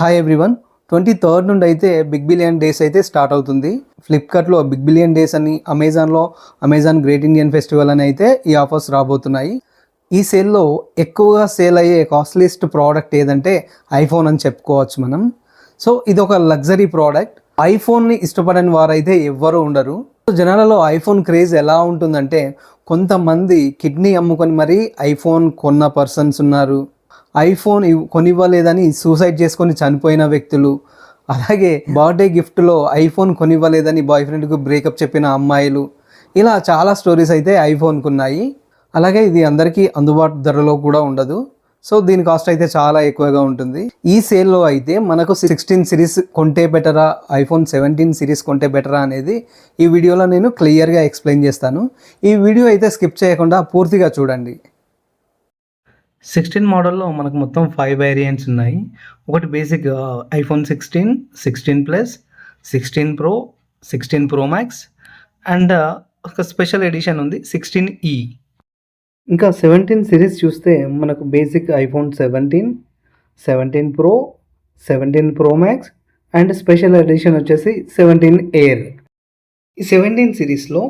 Hi everyone. 23rd నుండి అయితే big billion days అయితే స్టార్ట్ అవుతుంది. ఫ్లిప్కార్ట్లో బిగ్ బిలియన్ డేస్ అని, అమెజాన్లో అమెజాన్ గ్రేట్ ఇండియన్ ఫెస్టివల్ అని అయితే ఈ ఆఫర్స్ రాబోతున్నాయి. ఈ సేల్లో ఎక్కువగా సేల్ అయ్యే కాస్ట్లీస్ట్ ప్రోడక్ట్ ఏదంటే ఐఫోన్ అని చెప్పుకోవచ్చు మనం. సో ఇది ఒక లగ్జరీ ప్రోడక్ట్. ఐఫోన్ని ఇష్టపడని వారైతే ఎవ్వరూ ఉండరు. జనాలలో ఐఫోన్ క్రేజ్ ఎలా ఉంటుందంటే, కొంతమంది కిడ్నీ అమ్ముకొని మరీ ఐఫోన్ కొన్న పర్సన్స్ ఉన్నారు. ఐఫోన్ కొనివ్వలేదని సూసైడ్ చేసుకొని చనిపోయిన వ్యక్తులు, అలాగే బర్త్డే గిఫ్ట్లో ఐఫోన్ కొనివ్వలేదని బాయ్ ఫ్రెండ్కు బ్రేకప్ చెప్పిన అమ్మాయిలు, ఇలా చాలా స్టోరీస్ అయితే ఐఫోన్కు ఉన్నాయి. అలాగే ఇది అందరికీ అందుబాటు ధరలో కూడా ఉండదు. సో దీని కాస్ట్ అయితే చాలా ఎక్కువగా ఉంటుంది. ఈ సేల్లో అయితే మనకు 16 సిరీస్ కొంటే బెటరా, ఐఫోన్ 17 సిరీస్ కొంటే బెటరా అనేది ఈ వీడియోలో నేను క్లియర్గా ఎక్స్ప్లెయిన్ చేస్తాను. ఈ వీడియో అయితే స్కిప్ చేయకుండా పూర్తిగా చూడండి. 16 మోడల్లో మనకు మొత్తం 5 వేరియంట్స్ ఉన్నాయి. ఒకటి basic iPhone 16, 16 Plus, 16 Pro, 16 Pro Max and ఒక స్పెషల్ ఎడిషన్ ఉంది 16E. ఇంకా 17 సిరీస్ చూస్తే మనకు basic iPhone 17, 17 Pro, 17 Pro Max and special edition వచ్చేసి 17 ఎయిర్. ఈ 17 సిరీస్లో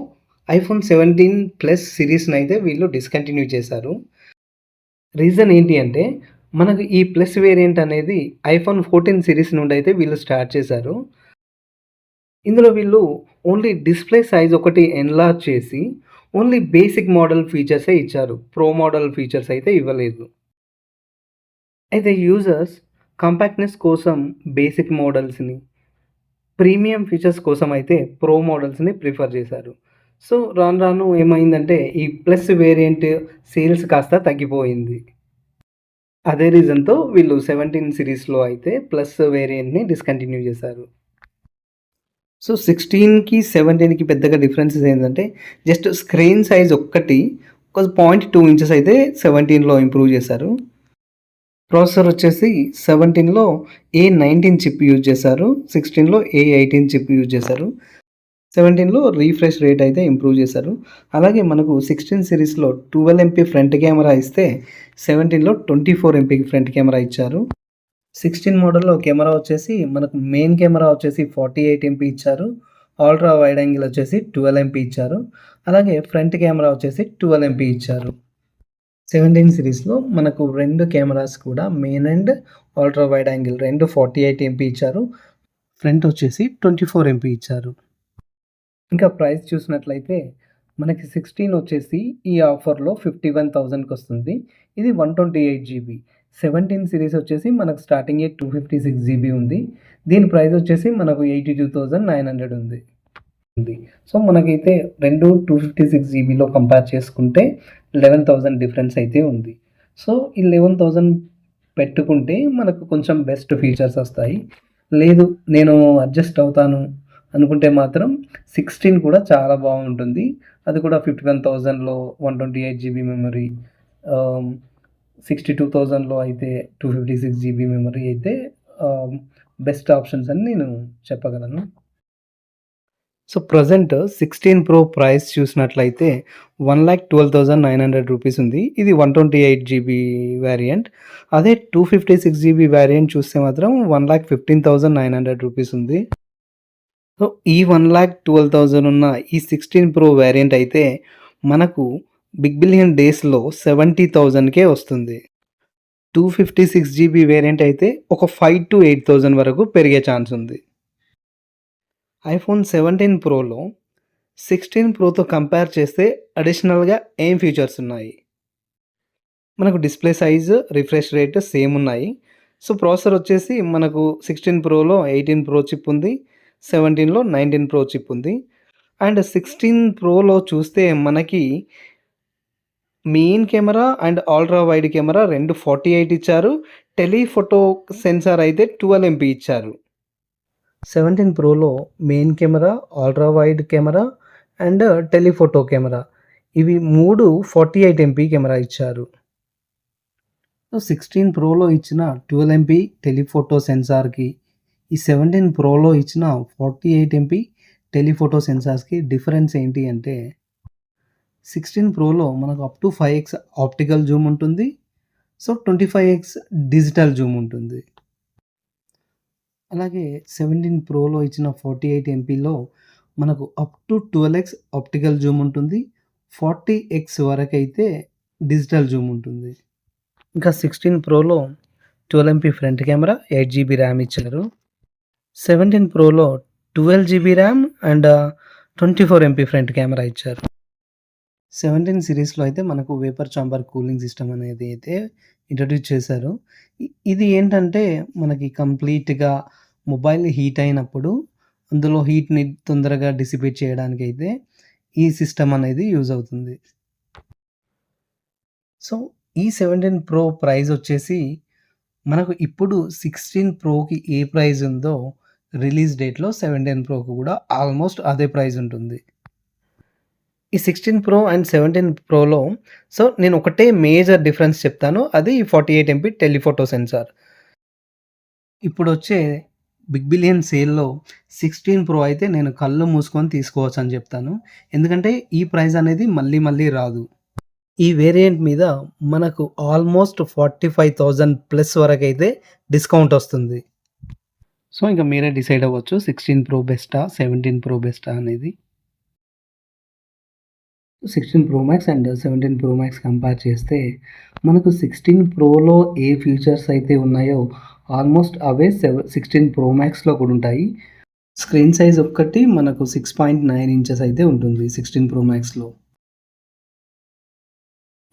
ఐఫోన్ 17 ప్లస్ సిరీస్ని అయితే వీళ్ళు డిస్కంటిన్యూ చేశారు. రీజన్ ఏంటి అంటే, మనకు ఈ ప్లస్ వేరియంట్ అనేది ఐఫోన్ 14 సిరీస్ నుండి అయితే వీళ్ళు స్టార్ట్ చేశారు. ఇందులో వీళ్ళు ఓన్లీ డిస్ప్లే సైజ్ ఒకటి ఎన్లార్జ్ చేసి ఓన్లీ బేసిక్ మోడల్ ఫీచర్సే ఇచ్చారు. ప్రో మోడల్ ఫీచర్స్ అయితే ఇవ్వలేదు. అయితే యూజర్స్ కాంపాక్ట్నెస్ కోసం బేసిక్ మోడల్స్ని, ప్రీమియం ఫీచర్స్ కోసం అయితే ప్రో మోడల్స్ని ప్రిఫర్ చేశారు. సో రాను రాను ఏమైందంటే, ఈ ప్లస్ వేరియంట్ సేల్స్ కాస్త తగ్గిపోయింది. అదే రీజన్తో వీళ్ళు 17 సిరీస్లో అయితే ప్లస్ వేరియంట్ని డిస్కంటిన్యూ చేశారు. సో 16కి 17కి పెద్దగా డిఫరెన్సెస్ ఏంటంటే, జస్ట్ స్క్రీన్ సైజ్ ఒక్కటి ఒక 0.2 ఇంచెస్ అయితే 17లో ఇంప్రూవ్ చేశారు. ప్రాసెసర్ వచ్చేసి 17లో A19 చిప్ యూజ్ చేశారు, 16లో A18 చిప్ యూజ్ చేశారు. 17లో రీఫ్రెష్ రేట్ అయితే ఇంప్రూవ్ చేశారు. అలాగే మనకు 16 సిరీస్లో 12 MP ఫ్రంట్ కెమెరా ఇస్తే 17లో 24 MP ఫ్రంట్ కెమెరా ఇచ్చారు. 16 మోడల్లో కెమెరా వచ్చేసి మనకు మెయిన్ కెమెరా వచ్చేసి 48 MP ఇచ్చారు. అల్ట్రా వైడ్ యాంగిల్ వచ్చేసి 12 MP ఇచ్చారు. అలాగే ఫ్రంట్ కెమెరా వచ్చేసి 12 MP ఇచ్చారు. 17 సిరీస్లో మనకు రెండు కెమెరాస్ కూడా main and ultra wide angle రెండు 48 MP ఇచ్చారు. ఫ్రంట్ వచ్చేసి 24 MP ఇచ్చారు. ఇంకా ప్రైస్ చూసినట్లయితే మనకి 16 వచ్చేసి ఈ ఆఫర్లో 51,000కి వస్తుంది. ఇది 128 GB. 17 సిరీస్ వచ్చేసి మనకు స్టార్టింగే 256 GB ఉంది. దీని ప్రైస్ వచ్చేసి మనకు 82,900 ఉంది. సో మనకైతే రెండు 256 GBలో కంపేర్ చేసుకుంటే 11,000 డిఫరెన్స్ అయితే ఉంది. సో ఈ 11,000 పెట్టుకుంటే మనకు కొంచెం బెస్ట్ ఫీచర్స్ వస్తాయి. లేదు నేను అడ్జస్ట్ అవుతాను అనుకుంటే మాత్రం 16 కూడా చాలా బాగుంటుంది. అది కూడా 51,000లో 128 GB మెమరీ, 62,000లో అయితే 256 GB మెమరీ అయితే బెస్ట్ ఆప్షన్స్ అని నేను చెప్పగలను. సో ప్రజెంట్ 16 ప్రో ప్రైస్ చూసినట్లయితే 1,12,900 రూపీస్ ఉంది. ఇది 128 GB వేరియంట్. అదే 256 GB వేరియంట్ చూస్తే మాత్రం 1,15,900 రూపీస్ ఉంది. సో ఈ 1,12,000 ఉన్న ఈ 16 ప్రో వేరియంట్ అయితే మనకు బిగ్ బిలియన్ డేస్లో 70,000కే వస్తుంది. 256 GB వేరియంట్ అయితే ఒక 5,000 to 8,000 వరకు పెరిగే ఛాన్స్ ఉంది. ఐఫోన్ 17 ప్రోలో 16 ప్రోతో కంపేర్ చేస్తే అడిషనల్గా ఏం ఫీచర్స్ ఉన్నాయి? మనకు display size, refresh rate same ఉన్నాయి. సో ప్రాసెసర్ వచ్చేసి మనకు 16 ప్రోలో 18 ప్రో చిప్ ఉంది, 17లో 19 ప్రో చిప్ ఉంది. అండ్ 16 ప్రోలో చూస్తే మనకి main camera and ultra wide camera రెండు 48 ఇచ్చారు. టెలిఫోటో సెన్సార్ అయితే 12 MP ఇచ్చారు. 17 ప్రోలో main camera, ultra wide camera and telephoto camera ఇవి మూడు 48 MP కెమెరా ఇచ్చారు. 16 ప్రోలో ఇచ్చిన 12 MP టెలిఫోటో సెన్సార్కి ఈ 17 ప్రోలో ఇచ్చిన 48 MP టెలిఫోటో సెన్సార్స్కి డిఫరెన్స్ ఏంటి అంటే, 16 ప్రోలో మనకు up to 5x optical Zoom ఉంటుంది. సో 25x డిజిటల్ జూమ్ ఉంటుంది. అలాగే 17 ప్రోలో ఇచ్చిన 48 ఎంపీలో మనకు up to 12x optical Zoom ఉంటుంది. 40x వరకైతే డిజిటల్ జూమ్ ఉంటుంది. ఇంకా 16 ప్రోలో 12 MP front camera, 8 GB RAM ఇచ్చారు. 17 ప్రోలో 12 GB RAM and 24 MP front camera ఇచ్చారు. 17 సిరీస్‌లో అయితే మనకు వేపర్ చాంబర్ కూలింగ్ సిస్టమ్ అనేది అయితే ఇంట్రొడ్యూస్ చేశారు. ఇది ఏంటంటే మనకి కంప్లీట్‌గా మొబైల్ హీట్ అయినప్పుడు అందులో హీట్‌ని తొందరగా డిసిపేట్ చేయడానికైతే ఈ సిస్టమ్ అనేది యూజ్ అవుతుంది. సో, ఈ 17 ప్రో ప్రైస్ వచ్చేసి మనకు ఇప్పుడు 16 ప్రోకి ఏ ప్రైస్ ఉందో రిలీజ్ డేట్‌లో 17 ప్రోకి కూడా ఆల్మోస్ట్ అదే ప్రైస్ ఉంటుంది. ఈ 16 ప్రో అండ్ 17 ప్రోలో సో, నేను ఒకటే మేజర్ డిఫరెన్స్ చెప్తాను. అది 48 ఎంపీ టెలిఫోటో సెన్సార్. ఇప్పుడొచ్చే బిగ్ బిలియన్ సేల్‌లో 16 ప్రో అయితే నేను కళ్ళు మూసుకొని తీసుకోవచ్చని చెప్తాను. ఎందుకంటే ఈ ప్రైస్ అనేది మళ్ళీ మళ్ళీ రాదు. ఈ వేరియంట్ మీద మనకు ఆల్మోస్ట్ 45,000 ప్లస్ వరకైతే డిస్కౌంట్ వస్తుంది. సో, ఇంక మీరే డిసైడ్ అవ్వచ్చు 16 ప్రో బెస్టా? 17 ప్రో బెస్టా అనేది. 16 Pro Max and 17 Pro max compare చేస్తే మనకు 16 ప్రోలో ఏ ఫీచర్స్ అయితే ఉన్నాయో ఆల్మోస్ట్ అవే 16 ప్రో మ్యాక్స్‌లో కూడా ఉంటాయి. స్క్రీన్ సైజ్ ఒక్కటి మనకు 6.9 ఇంచెస్ అయితే ఉంటుంది 16 ప్రో మ్యాక్స్‌లో.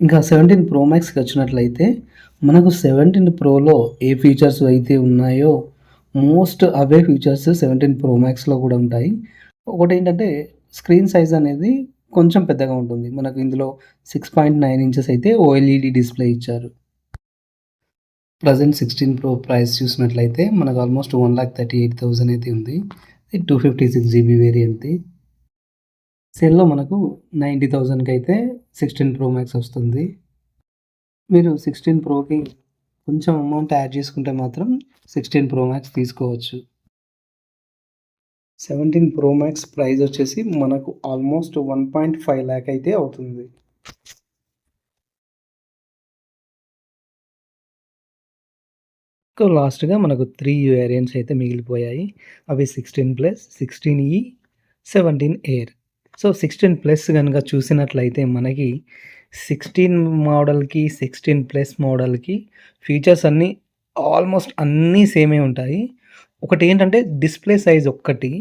ఇంకా 17 ప్రో మ్యాక్స్‌కి వచ్చినట్లయితే మనకు 17 ప్రోలో ఏ ఫీచర్స్ అయితే ఉన్నాయో మోస్ట్ అవే ఫీచర్స్ 17 ప్రో మ్యాక్స్‌లో కూడా ఉంటాయి. ఒకటేంటంటే స్క్రీన్ సైజ్ అనేది కొంచెం పెద్దగా ఉంటుంది. మనకు ఇందులో 6.9 ఇంచెస్ అయితే ఓఎల్ఈడీ డిస్‌ప్లే ఇచ్చారు. ప్రెజెంట్ 16 ప్రో ప్రైస్ చూసినట్లయితే మనకు ఆల్మోస్ట్ 1,38,000 అయితే ఉంది. ఇది 256 జీబీ వేరియంట్‌ది. సేల్‌లో మనకు 90,000కి అయితే 16 ప్రో మ్యాక్స్ వస్తుంది. మీరు 16 ప్రోకి కొంచెం అమౌంట్ యాడ్ చేసుకుంటే మాత్రం 16 ప్రో మ్యాక్స్ తీసుకోవచ్చు. 17 ప్రో మ్యాక్స్ ప్రైస్ వచ్చేసి మనకు ఆల్మోస్ట్ 1.5 లాక్ అయితే అవుతుంది. లాస్ట్‌గా మనకు 3 వేరియంట్స్ అయితే మిగిలిపోయాయి. అవి 16 ప్లస్, 16ఈ, 17 ఎయిర్. సో, 16 ప్లస్ గనుక చూసినట్లయితే మనకి 16 మోడల్‌కి, 16 ప్లస్ మోడల్‌కి ఫీచర్స్ అన్నీ ఆల్మోస్ట్ అన్నీ సేమే ఉంటాయి. ఒకటేంటంటే డిస్‌ప్లే సైజ్ ఒక్కటి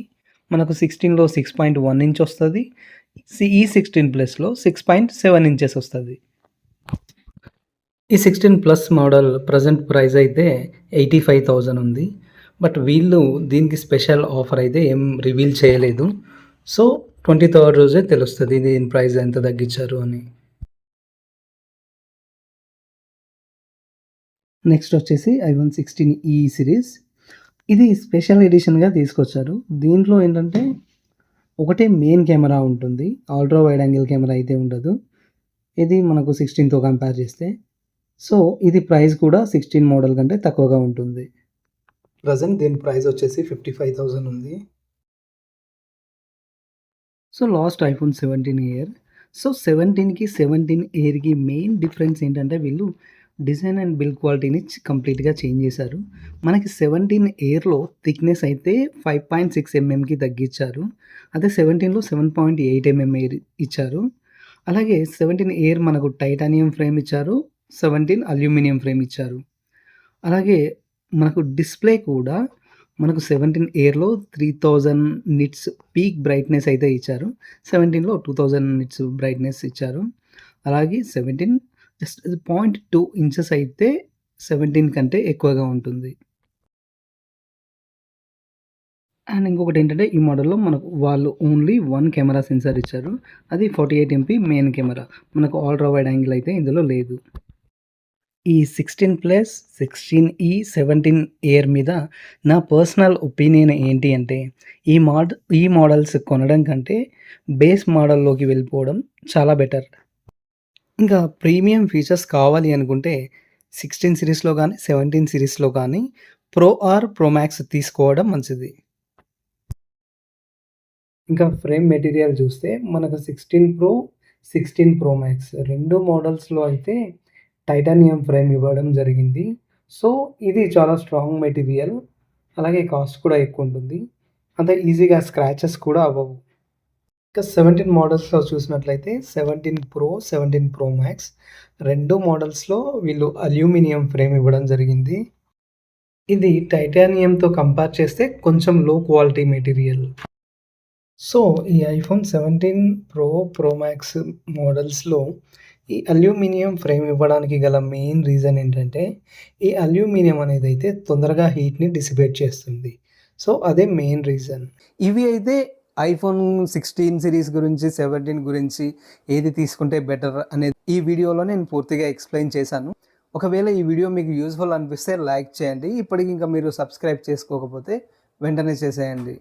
మనకు 16లో 6.1 ఇంచ్ వస్తది. ఈ 16 ప్లస్‌లో 6.7 ఇంచెస్ వస్తది. ఈ 16 ప్లస్ మోడల్ ప్రెజెంట్ ప్రైస్ అయితే 85,000 ఉంది. బట్ వీళ్ళు దీనికి స్పెషల్ ఆఫర్ అయితే ఏం రివీల్ చేయలేదు. సో, 23rd రోజే తెలుస్తది దీని ప్రైస్ ఎంత తగ్గించారు అని. నెక్స్ట్ వచ్చేసి ఐఫోన్ 16ఈ సిరీస్. ఇది స్పెషల్ ఎడిషన్‌గా తీసుకొచ్చారు. దీంట్లో ఏంటంటే ఒకటే మెయిన్ కెమెరా ఉంటుంది. అల్ట్రా వైడ్ యాంగిల్ కెమెరా అయితే ఉండదు. ఇది మనకు 16తో కంపేర్ చేస్తే. సో, ఇది ప్రైస్ కూడా 16 మోడల్ కంటే తక్కువగా ఉంటుంది. ప్రెజెంట్ దీని ప్రైస్ వచ్చేసి 55,000 ఉంది. So, last iPhone 17 air. So, 17కి 17 ఎయిర్‌కి మెయిన్ డిఫరెన్స్ ఏంటంటే వీళ్ళు డిజైన్ అండ్ బిల్డ్ క్వాలిటీని కంప్లీట్‌గా చేంజ్ చేశారు. మనకి 17 ఎయిర్‌లో థిక్‌నెస్ అయితే 5.6 ఎంఎంకి తగ్గించారు. అదే 17లో 7.8 ఎంఎం ఎయిర్ ఇచ్చారు. అలాగే 17 ఎయిర్ మనకు టైటానియం ఫ్రేమ్ ఇచ్చారు. 17 అల్యూమినియం ఫ్రేమ్ ఇచ్చారు. అలాగే మనకు డిస్‌ప్లే కూడా మనకు 17 ఎయిర్‌లో 3000 నిట్స్ పీక్ బ్రైట్‌నెస్ అయితే ఇచ్చారు. 17లో 2000 నిట్స్ బ్రైట్‌నెస్ ఇచ్చారు. అలాగే 17 జస్ట్ 0.2 ఇంచెస్ అయితే 17 కంటే ఎక్కువగా ఉంటుంది. అండ్ ఇంకొకటేంటంటే ఈ మోడల్‌లో మనకు వాళ్ళు ఓన్లీ 1 కెమెరా సెన్సార్ ఇచ్చారు. అది 48 ఎంపీ మెయిన్ కెమెరా. మనకు అల్ట్రా వైడ్ యాంగిల్ అయితే ఇందులో లేదు. ఈ 16 ప్లస్, 16ఈ, 17 ఎయిర్ మీద నా పర్సనల్ ఒపీనియన్ ఏంటి అంటే ఈ మోడల్స్ కొనడం కంటే బేస్ మోడల్‌లోకి వెళ్ళిపోవడం చాలా బెటర్. ఇంకా ప్రీమియం ఫీచర్స్ కావాలి అనుకుంటే 16 సిరీస్‌లో గానీ, 17 సిరీస్‌లో కానీ ప్రో ఆర్ ప్రో మ్యాక్స్ తీసుకోవడం మంచిది. ఇంకా ఫ్రేమ్ మెటీరియల్ చూస్తే మనకు 16 ప్రో, 16 ప్రో మ్యాక్స్ 2 మోడల్స్‌లో అయితే టైటానియం ఫ్రేమ్ ఇవ్వడం జరిగింది. సో, ఇది చాలా స్ట్రాంగ్ మెటీరియల్. అలాగే కాస్ట్ కూడా ఎక్కువ ఉంటుంది. అంత ఈజీగా స్క్రాచెస్ కూడా అవ్వవు. ఇంకా 17 మోడల్స్‌లో చూసినట్లయితే 17 ప్రో, 17 ప్రో మాక్స్ 2 మోడల్స్‌లో వీళ్ళు అల్యూమినియం ఫ్రేమ్ ఇవ్వడం జరిగింది. ఇది టైటానియంతో కంపేర్ చేస్తే కొంచెం లో క్వాలిటీ మెటీరియల్. సో, ఈ ఐఫోన్ 17 ప్రో, ప్రో మాక్స్ మోడల్స్‌లో ఈ అల్యూమినియం ఫ్రేమ్ ఇవ్వడానికి గల మెయిన్ రీజన్ ఏంటంటే, ఈ అల్యూమినియం అనేదైతే తొందరగా హీట్‌ని డిసిపేట్ చేస్తుంది. సో, అదే మెయిన్ రీజన్. ఇవి అయితే ఐఫోన్ 16 సిరీస్ గురించి, 17 గురించి ఏది తీసుకుంటే బెటర్ అనేది ఈ వీడియోలో నేను పూర్తిగా ఎక్స్‌ప్లెయిన్ చేశాను. ఒకవేళ ఈ వీడియో మీకు యూజ్‌ఫుల్ అనిపిస్తే లైక్ చేయండి. ఇప్పటికి ఇంకా మీరు సబ్స్క్రైబ్ చేసుకోకపోతే వెంటనే చేసేయండి.